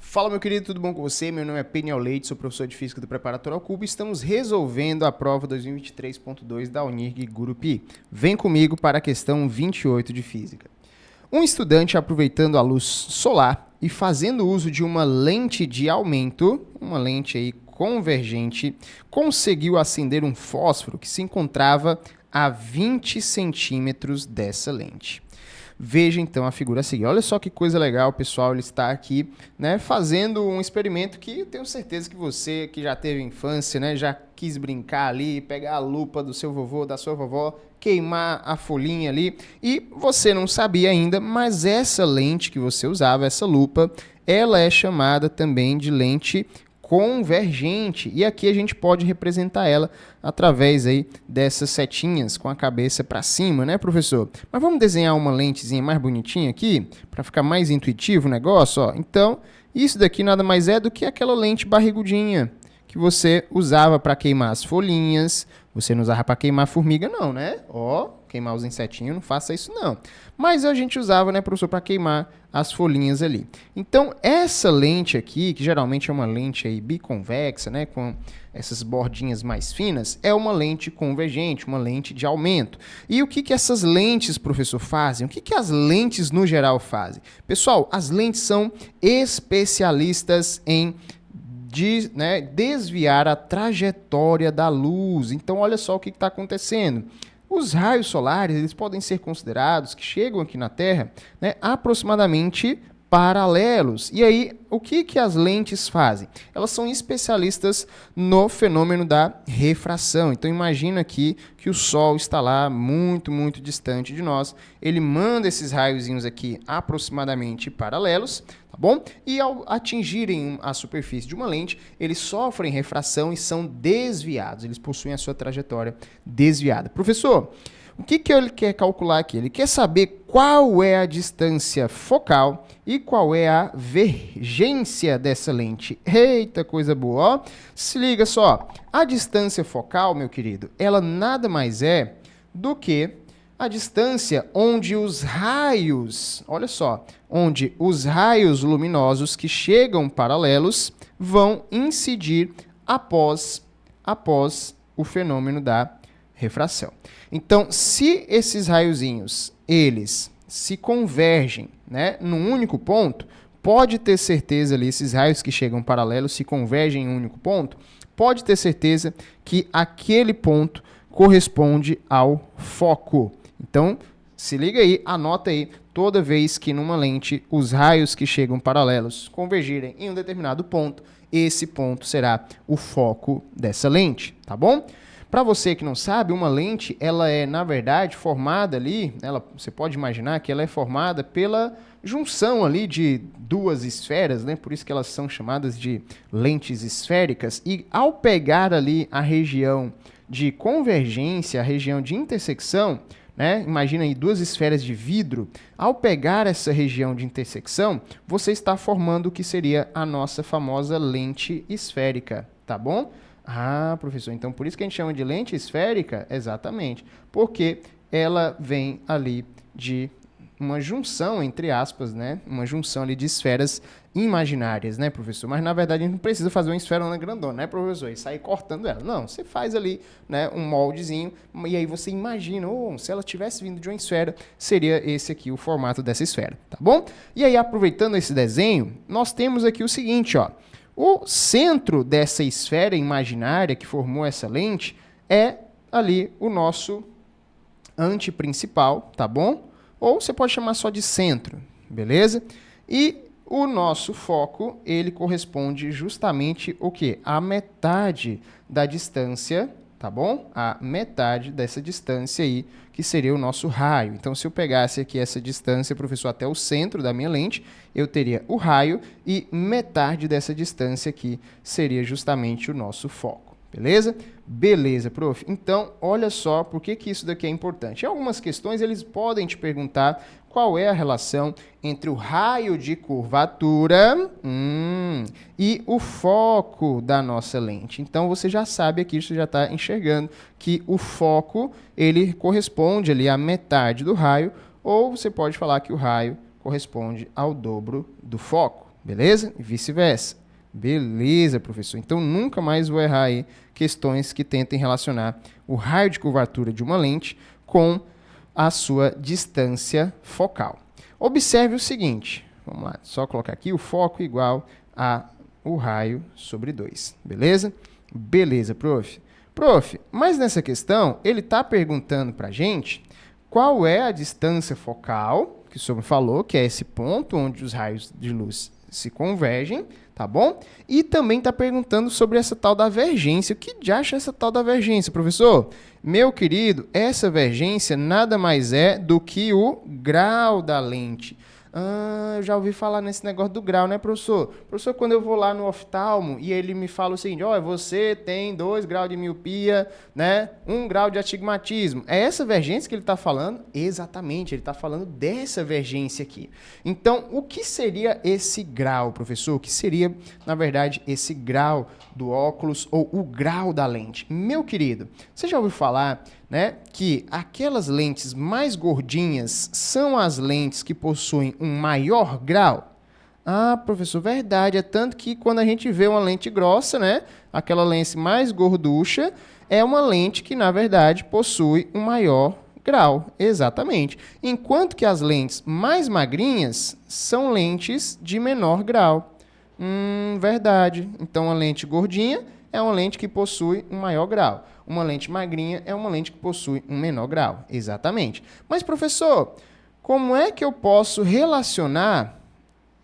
Fala, meu querido, tudo bom com você? Meu nome é Peniel Leite, sou professor de Física do Preparatório Alcubo e estamos resolvendo a prova 2023.2 da Unirg Gurupi. Vem comigo para a questão 28 de Física. Um estudante aproveitando a luz solar e fazendo uso de uma lente de aumento, uma lente aí convergente, conseguiu acender um fósforo que se encontrava a 20 centímetros dessa lente. Veja então a figura a seguir. Olha só que coisa legal, pessoal. Ele está aqui, né, fazendo um experimento que eu tenho certeza que você, que já teve infância, né, já quis brincar ali, pegar a lupa do seu vovô, da sua vovó, queimar a folhinha ali. E você não sabia ainda, mas essa lente que você usava, essa lupa, ela é chamada também de lente convergente, e aqui a gente pode representar ela através aí dessas setinhas com a cabeça para cima, né, professor? Mas vamos desenhar uma lentezinha mais bonitinha aqui, para ficar mais intuitivo o negócio, ó. Então, isso daqui nada mais é do que aquela lente barrigudinha que você usava para queimar as folhinhas. Você não usava para queimar formiga não, né? Ó, queimar os insetinhos, não faça isso não. Mas a gente usava, né, professor, para queimar as folhinhas ali. Então, essa lente aqui, que geralmente é uma lente aí biconvexa, né, com essas bordinhas mais finas, é uma lente convergente, uma lente de aumento. E o que essas lentes, professor, fazem? O que as lentes no geral fazem? Pessoal, as lentes são especialistas em desviar a trajetória da luz. Então, olha só o que está acontecendo. Os raios solares, eles podem ser considerados, que chegam aqui na Terra, né, aproximadamente paralelos. E aí, o que as lentes fazem? Elas são especialistas no fenômeno da refração. Então, imagina aqui que o Sol está lá muito, muito distante de nós. Ele manda esses raiozinhos aqui aproximadamente paralelos, tá bom? E ao atingirem a superfície de uma lente, eles sofrem refração e são desviados. Eles possuem a sua trajetória desviada. Professor, o que ele quer calcular aqui? Ele quer saber qual é a distância focal e qual é a vergência dessa lente. Eita, coisa boa! Ó. Se liga só, a distância focal, meu querido, ela nada mais é do que a distância onde os raios, olha só, onde os raios luminosos que chegam paralelos vão incidir após o fenômeno da refração. Então, se esses raiozinhos, eles se convergem, né, num único ponto, pode ter certeza ali, esses raios que chegam paralelos se convergem em um único ponto, pode ter certeza que aquele ponto corresponde ao foco. Então, se liga aí, anota aí, toda vez que numa lente os raios que chegam paralelos convergirem em um determinado ponto, esse ponto será o foco dessa lente, tá bom? Para você que não sabe, uma lente, ela é, na verdade, formada ali, você pode imaginar que ela é formada pela junção ali de duas esferas, né? Por isso que elas são chamadas de lentes esféricas, e ao pegar ali a região de convergência, a região de intersecção, né? Imagina aí duas esferas de vidro, ao pegar essa região de intersecção, você está formando o que seria a nossa famosa lente esférica, tá bom? Ah, professor, então por isso que a gente chama de lente esférica? Exatamente, porque ela vem ali de uma junção, entre aspas, né? Uma junção ali de esferas imaginárias, né, professor? Mas, na verdade, a gente não precisa fazer uma esferona grandona, né, professor? E sair cortando ela. Não, você faz ali, né, um moldezinho, e aí você imagina, se ela tivesse vindo de uma esfera, seria esse aqui o formato dessa esfera, tá bom? E aí, aproveitando esse desenho, nós temos aqui o seguinte, ó. O centro dessa esfera imaginária que formou essa lente é ali o nosso anteprincipal, tá bom? Ou você pode chamar só de centro, beleza? E o nosso foco, ele corresponde justamente o quê? A metade da distância, tá bom? A metade dessa distância aí, que seria o nosso raio. Então, se eu pegasse aqui essa distância, professor, até o centro da minha lente, eu teria o raio e metade dessa distância aqui seria justamente o nosso foco. Beleza? Beleza, prof. Então, olha só por que isso daqui é importante. Em algumas questões, eles podem te perguntar qual é a relação entre o raio de curvatura e o foco da nossa lente. Então, você já sabe aqui, você já está enxergando que o foco, ele corresponde ali à metade do raio, ou você pode falar que o raio corresponde ao dobro do foco, beleza? E vice-versa. Beleza, professor. Então, nunca mais vou errar aí questões que tentem relacionar o raio de curvatura de uma lente com a sua distância focal. Observe o seguinte, vamos lá, só colocar aqui o foco igual a o raio sobre 2, beleza? Beleza, prof. Prof, mas nessa questão, ele está perguntando para a gente qual é a distância focal, que o senhor falou, que é esse ponto onde os raios de luz se convergem, tá bom? E também está perguntando sobre essa tal da vergência. O que de acha essa tal da vergência, professor? Meu querido, essa vergência nada mais é do que o grau da lente. Eu já ouvi falar nesse negócio do grau, né, professor? Professor, quando eu vou lá no oftalmo e ele me fala o seguinte, olha, você tem 2 graus de miopia, né, 1 grau de astigmatismo. É essa vergência que ele está falando? Exatamente, ele está falando dessa vergência aqui. Então, o que seria esse grau, professor? O que seria, na verdade, esse grau do óculos ou o grau da lente? Meu querido, você já ouviu falar, né, que aquelas lentes mais gordinhas são as lentes que possuem um maior grau? Ah, professor, verdade. É tanto que quando a gente vê uma lente grossa, né, aquela lente mais gorducha, é uma lente que, na verdade, possui um maior grau. Exatamente. Enquanto que as lentes mais magrinhas são lentes de menor grau. Verdade. Então, a lente gordinha é uma lente que possui um maior grau. Uma lente magrinha é uma lente que possui um menor grau. Exatamente. Mas, professor, como é que eu posso relacionar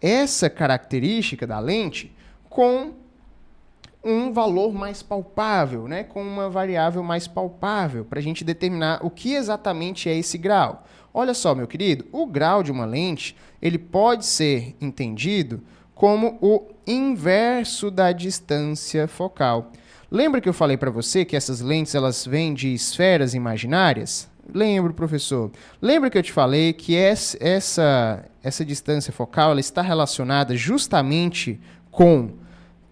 essa característica da lente com um valor mais palpável, né? Com uma variável mais palpável, para a gente determinar o que exatamente é esse grau? Olha só, meu querido, o grau de uma lente ele pode ser entendido como o inverso da distância focal. Lembra que eu falei para você que essas lentes elas vêm de esferas imaginárias? Lembro, professor. Lembra que eu te falei que essa distância focal ela está relacionada justamente com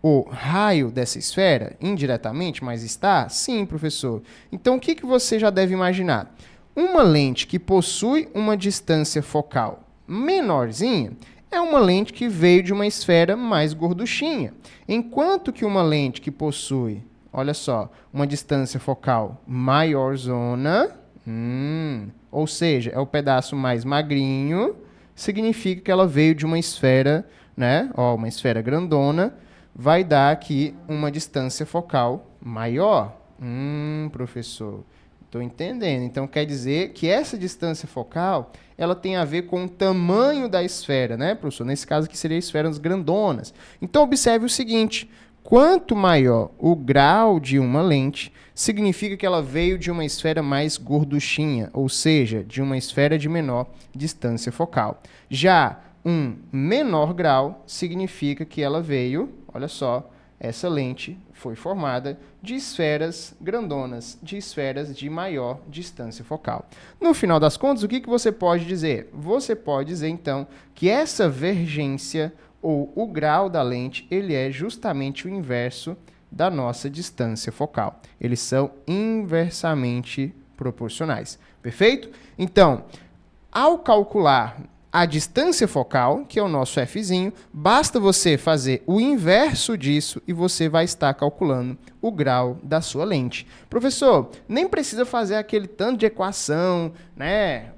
o raio dessa esfera? Indiretamente, mas está? Sim, professor. Então, o que você já deve imaginar? Uma lente que possui uma distância focal menorzinha é uma lente que veio de uma esfera mais gorduchinha. Enquanto que uma lente que possui, olha só, uma distância focal maiorzona, ou seja, é o pedaço mais magrinho, significa que ela veio de uma esfera, né? Uma esfera grandona, vai dar aqui uma distância focal maior. Professor, estou entendendo. Então, quer dizer que essa distância focal ela tem a ver com o tamanho da esfera, né, professor? Nesse caso aqui seria esferas grandonas. Então, observe o seguinte, quanto maior o grau de uma lente, significa que ela veio de uma esfera mais gorduchinha, ou seja, de uma esfera de menor distância focal. Já um menor grau significa que ela veio, olha só, essa lente foi formada de esferas grandonas, de esferas de maior distância focal. No final das contas, o que você pode dizer? Você pode dizer, então, que essa vergência, ou o grau da lente, ele é justamente o inverso da nossa distância focal. Eles são inversamente proporcionais. Perfeito? Então, ao calcular a distância focal, que é o nosso Fzinho, basta você fazer o inverso disso e você vai estar calculando o grau da sua lente. Professor, nem precisa fazer aquele tanto de equação, né?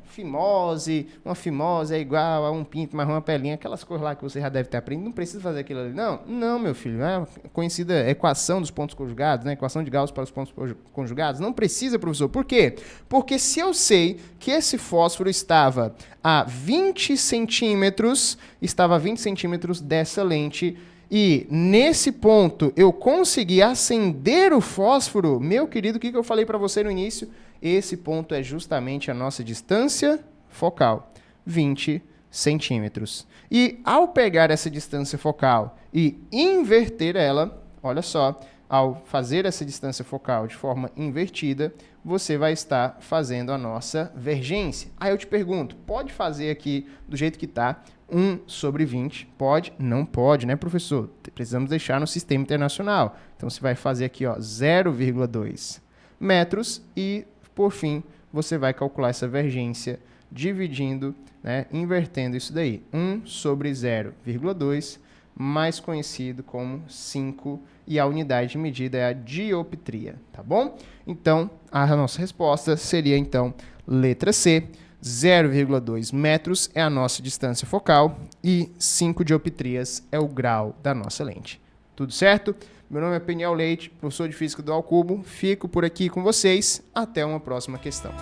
Uma fimose é igual a um pinto mais uma pelinha, aquelas coisas lá que você já deve ter aprendido, não precisa fazer aquilo ali. Não, meu filho, é a conhecida equação dos pontos conjugados, né? Equação de Gauss para os pontos conjugados. Não precisa, professor. Por quê? Porque se eu sei que esse fósforo estava a 20 centímetros dessa lente, e nesse ponto eu consegui acender o fósforo, meu querido, o que eu falei para você no início? Esse ponto é justamente a nossa distância focal, 20 centímetros. E ao pegar essa distância focal e inverter ela, olha só, ao fazer essa distância focal de forma invertida, você vai estar fazendo a nossa vergência. Aí eu te pergunto, pode fazer aqui do jeito que está, 1 sobre 20? Pode? Não pode, né, professor? Precisamos deixar no sistema internacional. Então, você vai fazer aqui 0,2 metros e, por fim, você vai calcular essa vergência dividindo, né, invertendo isso daí. 1 sobre 0,2, mais conhecido como 5, e a unidade de medida é a dioptria, tá bom? Então, a nossa resposta seria, então, letra C, 0,2 metros é a nossa distância focal e 5 dioptrias é o grau da nossa lente. Tudo certo? Meu nome é Peniel Leite, professor de Física do Ao Cubo. Fico por aqui com vocês. Até uma próxima questão.